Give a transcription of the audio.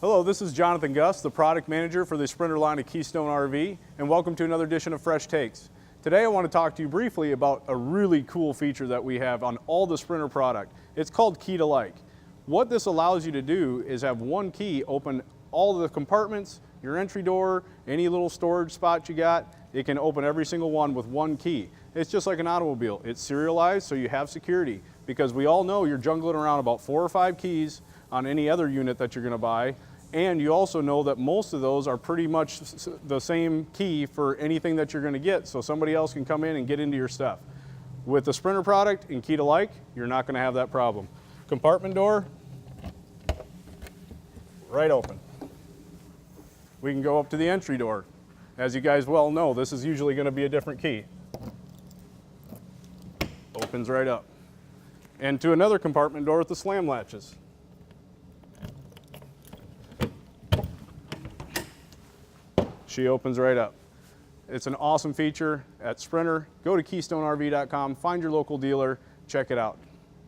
Hello, this is Jonathan Gus, the product manager for the Sprinter line of Keystone RV, and welcome to another edition of Fresh Takes. Today I want to talk to you briefly about a really cool feature that we have on all the Sprinter product. It's called Key to Like. What this allows you to do is have one key open all the compartments, your entry door, any little storage spot you got. It can open every single one with one key. It's just like an automobile. It's serialized so you have security, because we all know you're jungling around about 4 or 5 keys on any other unit that you're going to buy. And you also know that most of those are pretty much the same key for anything that you're going to get, so somebody else can come in and get into your stuff. With the Sprinter product and Key to Like, you're not going to have that problem. Compartment door, right open. We can go up to the entry door. As you guys well know, this is usually going to be a different key. Opens right up. And to another compartment door with the slam latches. She opens right up. It's an awesome feature at Sprinter. Go to KeystoneRV.com, find your local dealer, check it out.